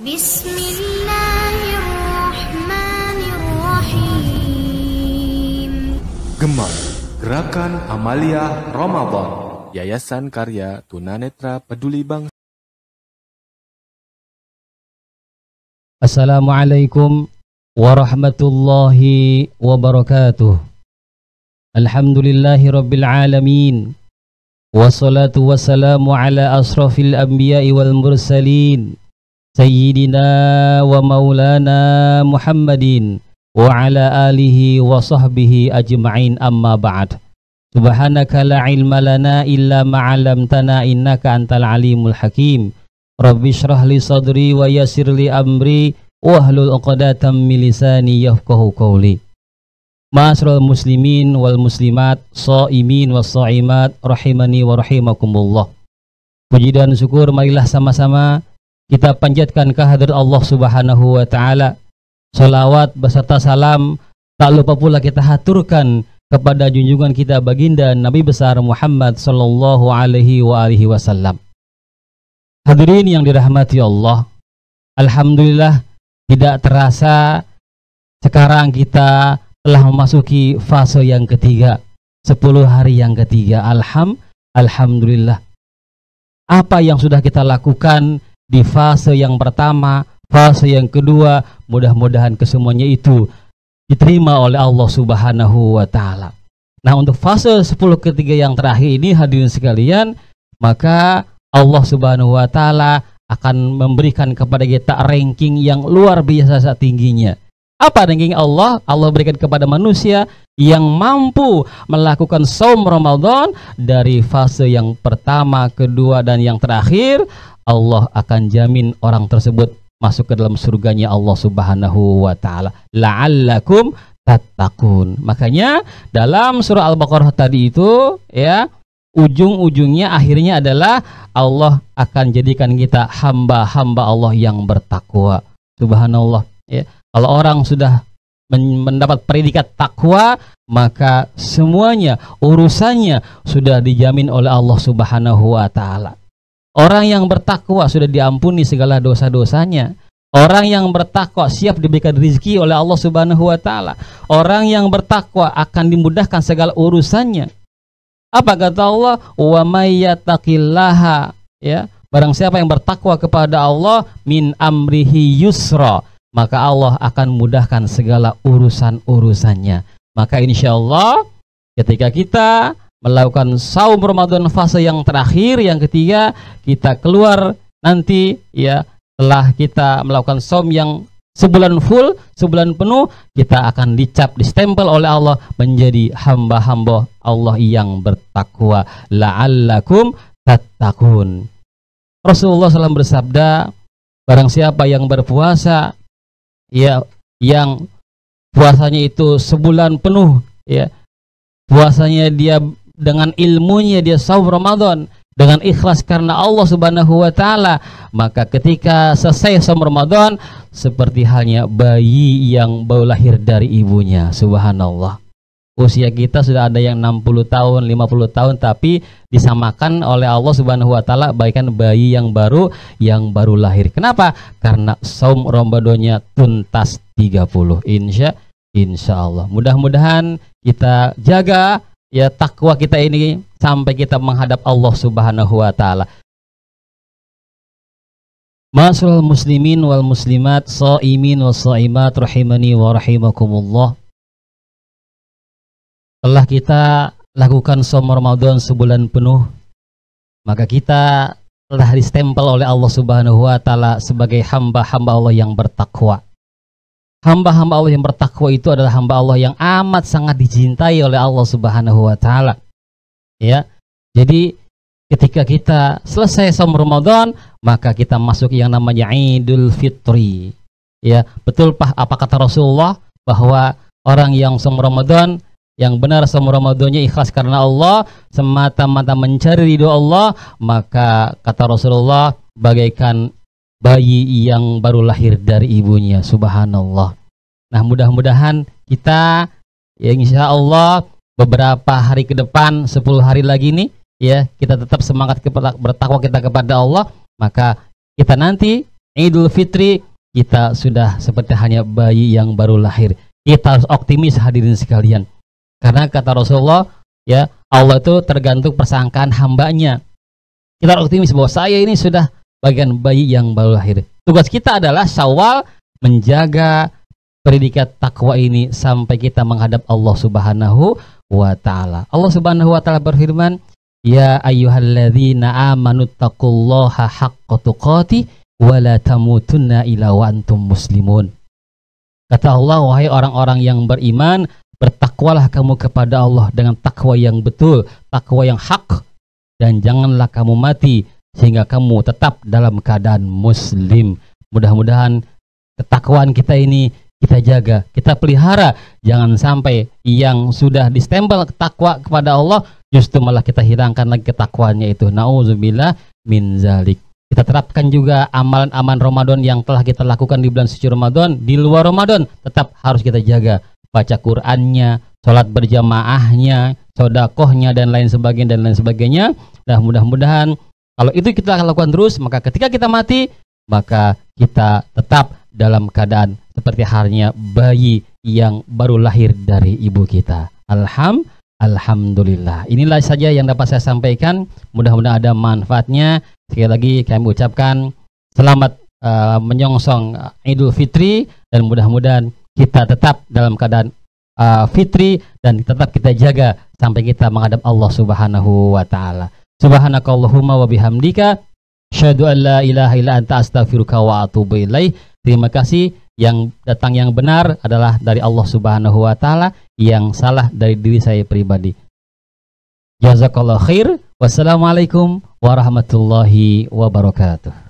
Bismillahirrahmanirrahim. Gemar Gerakan Amalia Ramadan, Yayasan Karya Tunanetra Peduli Bangsa. Assalamualaikum warahmatullahi wabarakatuh. Alhamdulillahi rabbil alamin. Wassalatu wassalamu ala asrafil anbiya'i wal mursalin, Sayyidina wa maulana Muhammadin wa ala alihi wa sahbihi ajma'in, amma ba'd. Subhanaka la ilma lana illa ma'alamtana innaka antal alimul hakim. Rabbi syrah li sadri wa yassir li amri wahlul 'uqdatam min lisani yafqahu qawli. Ma'asyiral muslimin wal muslimat, shaimin was shaimat, rahimani wa rahimakumullah. Puji dan syukur marilah sama-sama kita panjatkan kehadirat Allah Subhanahu wa taala. Salawat beserta salam tak lupa pula kita haturkan kepada junjungan kita baginda Nabi besar Muhammad sallallahu alaihi wasallam. Hadirin yang dirahmati Allah, alhamdulillah tidak terasa sekarang kita telah memasuki fase yang ketiga, 10 hari yang ketiga. Alhamdulillah. Apa yang sudah kita lakukan di fase yang pertama, fase yang kedua, mudah-mudahan kesemuanya itu diterima oleh Allah Subhanahu wa taala. Nah, untuk fase 10 ketiga yang terakhir ini hadirin sekalian, maka Allah Subhanahu wa taala akan memberikan kepada kita ranking yang luar biasa tingginya. Apa ranking Allah? Allah berikan kepada manusia yang mampu melakukan saum Ramadan dari fase yang pertama, kedua, dan yang terakhir. Allah akan jamin orang tersebut masuk ke dalam surganya Allah Subhanahu wa taala. La'allakum tattaqun. Makanya dalam surah Al-Baqarah tadi itu ya, ujung-ujungnya akhirnya adalah Allah akan jadikan kita hamba-hamba Allah yang bertakwa. Subhanallah ya. Kalau orang sudah mendapat predikat takwa, maka semuanya urusannya sudah dijamin oleh Allah Subhanahu wa taala. Orang yang bertakwa sudah diampuni segala dosa-dosanya. Orang yang bertakwa siap diberikan rezeki oleh Allah Subhanahu wa taala. Orang yang bertakwa akan dimudahkan segala urusannya. Apa kata Allah? Wa may yattaqillaha, ya, barang siapa yang bertakwa kepada Allah, min amrihi yusra, maka Allah akan mudahkan segala urusan-urusannya. Maka insyaallah ketika kita melakukan saum Ramadan fase yang terakhir, yang ketiga, kita keluar nanti ya, setelah kita melakukan saum yang sebulan full, sebulan penuh, kita akan dicap, distempel oleh Allah menjadi hamba-hamba Allah yang bertakwa. La'allakum tattaqun. Rasulullah SAW bersabda, barang siapa yang berpuasa ya, yang puasanya itu sebulan penuh ya, puasanya dia dengan ilmunya dia saum Ramadan dengan ikhlas karena Allah Subhanahu wa taala, maka ketika selesai saum Ramadan seperti halnya bayi yang baru lahir dari ibunya. Subhanallah. Usia kita sudah ada yang 60 tahun, 50 tahun, tapi disamakan oleh Allah Subhanahu wa taala bagaikan bayi yang baru lahir. Kenapa? Karena saum Ramadannya tuntas 30. Insya Allah. Mudah-mudahan kita jaga ya takwa kita ini sampai kita menghadap Allah Subhanahu wa taala. Ma'asyiral muslimin wal muslimat, shaimin was shaimat, rahimani wa rahimakumullah. Setelah kita lakukan saum Ramadan sebulan penuh, maka kita telah distempel oleh Allah Subhanahu wa taala sebagai hamba-hamba Allah yang bertakwa. Hamba-hamba Allah yang bertakwa itu adalah hamba Allah yang amat sangat dicintai oleh Allah Subhanahu wa taala. Ya. Jadi ketika kita selesai saum Ramadan, maka kita masuk yang namanya Idul Fitri. Ya, betul apa kata Rasulullah, bahwa orang yang saum Ramadan, yang benar saum Ramadannya ikhlas karena Allah, semata-mata mencari ridho Allah, maka kata Rasulullah bagaikan bayi yang baru lahir dari ibunya. Subhanallah. Nah, mudah-mudahan kita ya insya Allah beberapa hari ke depan, 10 hari lagi nih, ya kita tetap semangat bertakwa kita kepada Allah, maka kita nanti Idul Fitri, kita sudah seperti hanya bayi yang baru lahir. Kita harus optimis hadirin sekalian. Karena kata Rasulullah, ya, Allah itu tergantung persangkaan hambanya. Kita harus optimis bahwa saya ini sudah bagian bayi yang baru lahir. Tugas kita adalah Syawal menjaga predikat takwa ini sampai kita menghadap Allah Subhanahu wa ta'ala. Allah Subhanahu wa ta'ala berfirman, ya ayyuhalladzina amanu taqullaha haqqa tuqatih wa la tamutunna illa wa antum muslimun. Kata Allah, wahai orang-orang yang beriman, bertakwalah kamu kepada Allah dengan takwa yang betul, takwa yang hak, dan janganlah kamu mati sehingga kamu tetap dalam keadaan muslim. Mudah-mudahan ketakwaan kita ini kita jaga, kita pelihara, jangan sampai yang sudah distempel takwa kepada Allah justru malah kita hilangkan lagi ketakwaannya itu. Nauzubillah min zalik. Kita terapkan juga amalan-amalan Ramadan yang telah kita lakukan di bulan suci Ramadan, di luar Ramadan tetap harus kita jaga. Baca Qur'annya, sholat berjamaahnya, sodakohnya, dan lain sebagainya. Nah, mudah-mudahan kalau itu kita lakukan terus, maka ketika kita mati, maka kita tetap dalam keadaan seperti halnya bayi yang baru lahir dari ibu kita. Alhamdulillah. Inilah saja yang dapat saya sampaikan. Mudah-mudahan ada manfaatnya. Sekali lagi kami ucapkan selamat menyongsong Idul Fitri, dan mudah-mudahan kita tetap dalam keadaan fitri dan tetap kita jaga sampai kita menghadap Allah Subhanahu wa ta'ala. Subhanakallahumma wa bihamdika asyhadu an la ilaha illa anta astaghfiruka wa atubu ilaih. Terima kasih. Yang datang yang benar adalah dari Allah Subhanahu wa ta'ala, yang salah dari diri saya pribadi. Jazakallahu khair. Wassalamualaikum warahmatullahi wabarakatuh.